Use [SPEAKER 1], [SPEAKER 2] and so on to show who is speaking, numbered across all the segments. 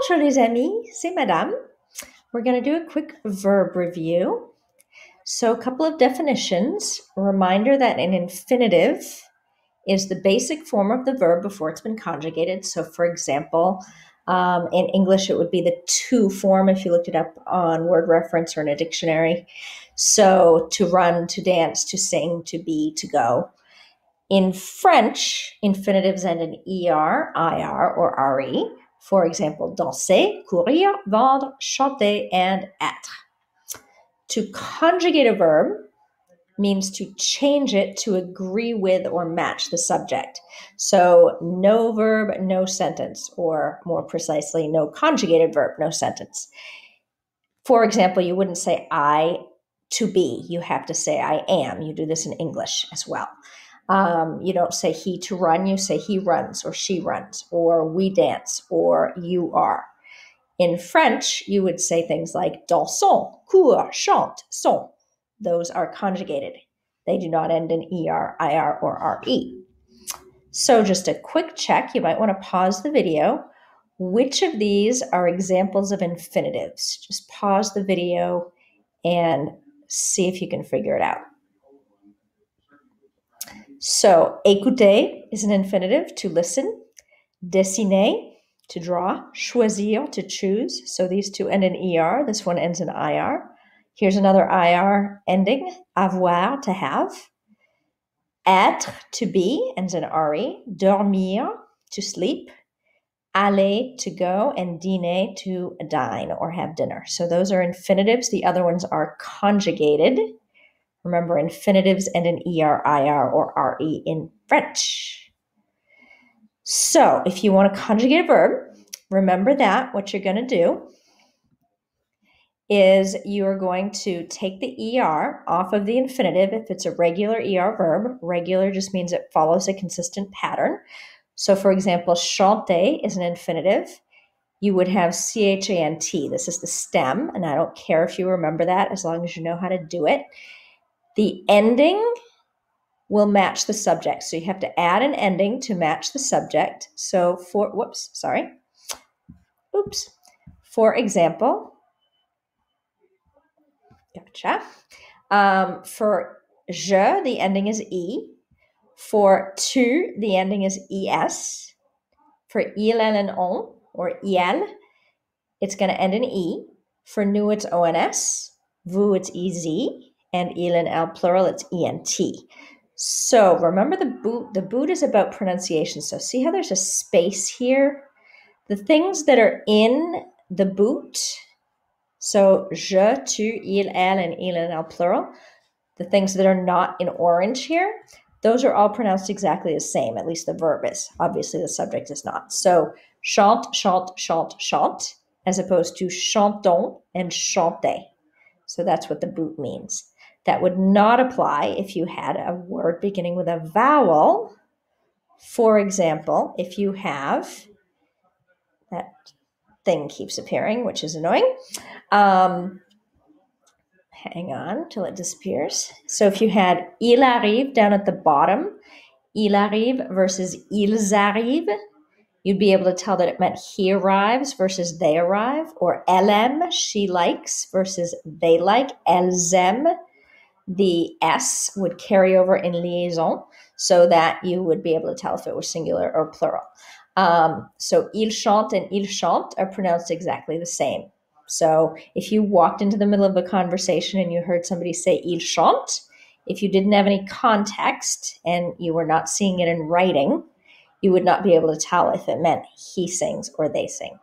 [SPEAKER 1] Bonjour les amis, c'est Madame. We're going to do a quick verb review. So a couple of definitions. A reminder that an infinitive is the basic form of the verb before it's been conjugated. So for example, in English it would be the to form if you looked it up on word reference or in a dictionary. So to run, to dance, to sing, to be, to go. In French, infinitives end in er, ir, or re. For example, danser, courir, vendre, chanter, and être. To conjugate a verb means to change it to agree with or match the subject. So no verb, no sentence, or more precisely, no conjugated verb, no sentence. For example, you wouldn't say I to be. You have to say I am. You do this in English as well. You don't say he to run, you say he runs or she runs or we dance or you are. In French, you would say things like dansons, court, chante, sont. Those are conjugated. They do not end in er, ir, or re. So just a quick check. You might want to pause the video. Which of these are examples of infinitives? Just pause the video and see if you can figure it out. So, écouter is an infinitive, to listen. Dessiner, to draw. Choisir, to choose. So these two end in er. This one ends in ir. Here's another ir ending. Avoir, to have. Être, to be, ends in re. Dormir, to sleep. Aller, to go. And dîner, to dine or have dinner. So those are infinitives. The other ones are conjugated. Remember, infinitives end in er, ir, or re in French. So if you want to conjugate a verb, remember that what you're going to do is you're going to take the er off of the infinitive if it's a regular er verb. Regular just means it follows a consistent pattern. So for example, chanter is an infinitive. You would have chant. This is the stem, and I don't care if you remember that as long as you know how to do it. The ending will match the subject. So you have to add an ending to match the subject. So for example, for je, the ending is e. For tu, the ending is es. For il, elle, and on, or il, it's going to end in e. For nous, it's ons. Vous, it's ez. And il and el plural, it's ent. So remember the boot is about pronunciation. So see how there's a space here? The things that are in the boot, so je, tu, il, elle, and il and el plural, the things that are not in orange here, those are all pronounced exactly the same, at least the verb is. Obviously the subject is not. So chante, chante, chante, chante, as opposed to chantons and chanter. So that's what the boot means. That would not apply if you had a word beginning with a vowel. For example, if you have, that thing keeps appearing, which is annoying. Hang on till it disappears. So if you had il arrive down at the bottom, il arrive versus ils arrivent, you'd be able to tell that it meant he arrives versus they arrive, or elle aime, she likes, versus they like, elles aiment. The S would carry over in liaison so that you would be able to tell if it was singular or plural. So il chante and il chante are pronounced exactly the same. So if you walked into the middle of a conversation and you heard somebody say il chante, if you didn't have any context and you were not seeing it in writing, you would not be able to tell if it meant he sings or they sing.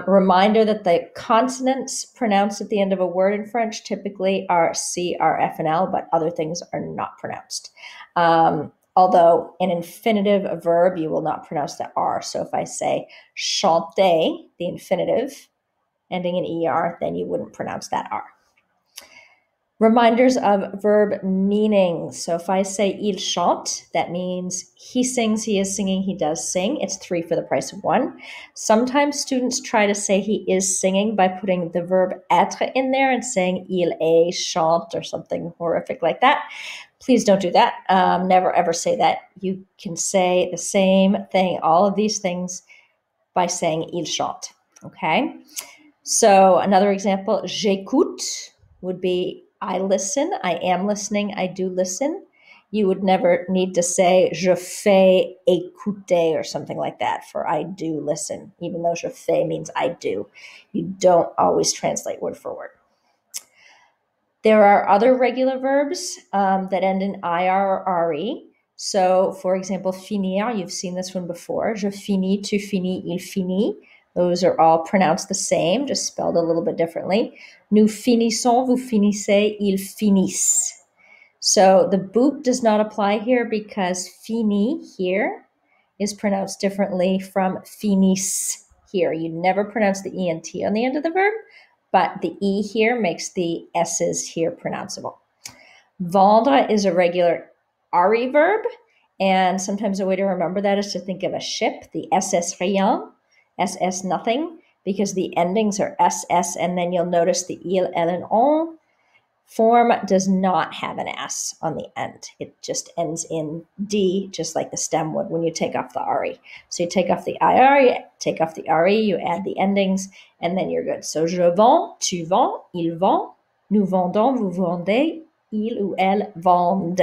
[SPEAKER 1] Reminder that the consonants pronounced at the end of a word in French typically are C, R, F, and L, but other things are not pronounced. Although an infinitive, a verb, you will not pronounce the R. So if I say chanter, the infinitive, ending in ER, then you wouldn't pronounce that R. Reminders of verb meanings. So if I say il chante, that means he sings, he is singing, he does sing. It's 3 for the price of 1. Sometimes students try to say he is singing by putting the verb être in there and saying il est chante or something horrific like that. Please don't do that. Never ever say that. You can say the same thing, all of these things, by saying il chante. Okay, so another example, j'écoute would be I listen, I am listening, I do listen. You would never need to say je fais écouter or something like that for I do listen, even though je fais means I do. You don't always translate word for word. There are other regular verbs that end in IR or RE. So, for example, finir, you've seen this one before. Je finis, tu finis, il finit. Those are all pronounced the same, just spelled a little bit differently. Nous finissons, vous finissez, ils finissent. So the boot does not apply here because fini here is pronounced differently from finis here. You never pronounce the ENT on the end of the verb, but the E here makes the S's here pronounceable. Vendre is a regular RE verb, and sometimes a way to remember that is to think of a ship, the SS rien, SS nothing, because the endings are SS, and then you'll notice the il, elle, and on form does not have an S on the end. It just ends in D, just like the stem would when you take off the RE. So you take off the IR, you take off the RE, you add the endings, and then you're good. So je vends, tu vends, il vend, nous vendons, vous vendez, il ou elle vendent.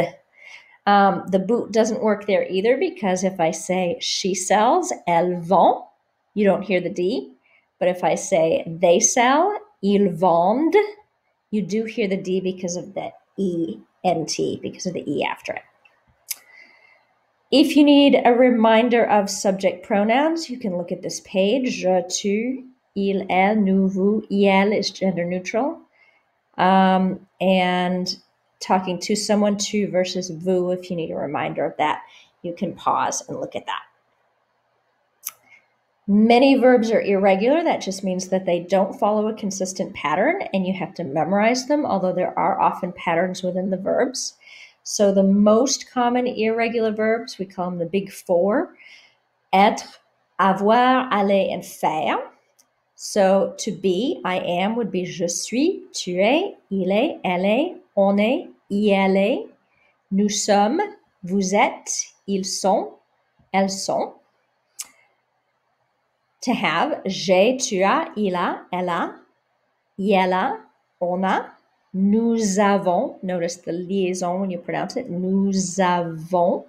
[SPEAKER 1] The boot doesn't work there either because if I say she sells, elle vend, you don't hear the D. But if I say they sell, ils vendent, you do hear the D because of the ENT, because of the E after it. If you need a reminder of subject pronouns, you can look at this page. Je, tu, il, elle, nous, vous, il is gender neutral. And talking to someone, tu versus vous, if you need a reminder of that, you can pause and look at that. Many verbs are irregular. That just means that they don't follow a consistent pattern and you have to memorize them, although there are often patterns within the verbs. So the most common irregular verbs, we call them the big four: être, avoir, aller, and faire. So to be, I am, would be je suis, tu es, il est, elle est, on est, il est, nous sommes, vous êtes, ils sont, elles sont. To have, j'ai, tu as, il a, elle a, il a, on a, nous avons. Notice the liaison when you pronounce it. Nous avons,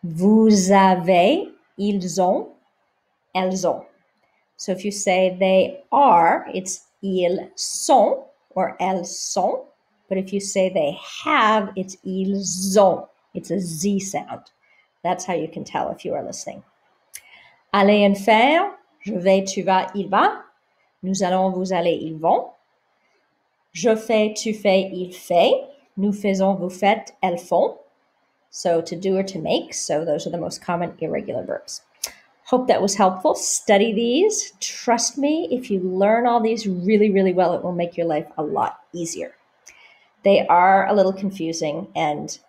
[SPEAKER 1] vous avez, ils ont, elles ont. So if you say they are, it's ils sont or elles sont. But if you say they have, it's ils ont. It's a Z sound. That's how you can tell if you are listening. Aller and faire. Je vais, tu vas, il va. Nous allons, vous allez, ils vont. Je fais, tu fais, il fait. Nous faisons, vous faites, elles font. So to do or to make. So those are the most common irregular verbs. Hope that was helpful. Study these. Trust me, if you learn all these really, really well, it will make your life a lot easier. They are a little confusing and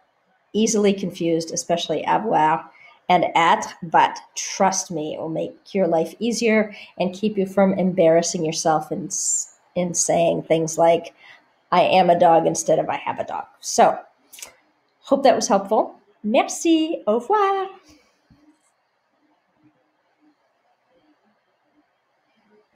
[SPEAKER 1] easily confused, especially avoir and être, but trust me, it will make your life easier and keep you from embarrassing yourself in saying things like, I am a dog instead of I have a dog. So, hope that was helpful. Merci. Au revoir.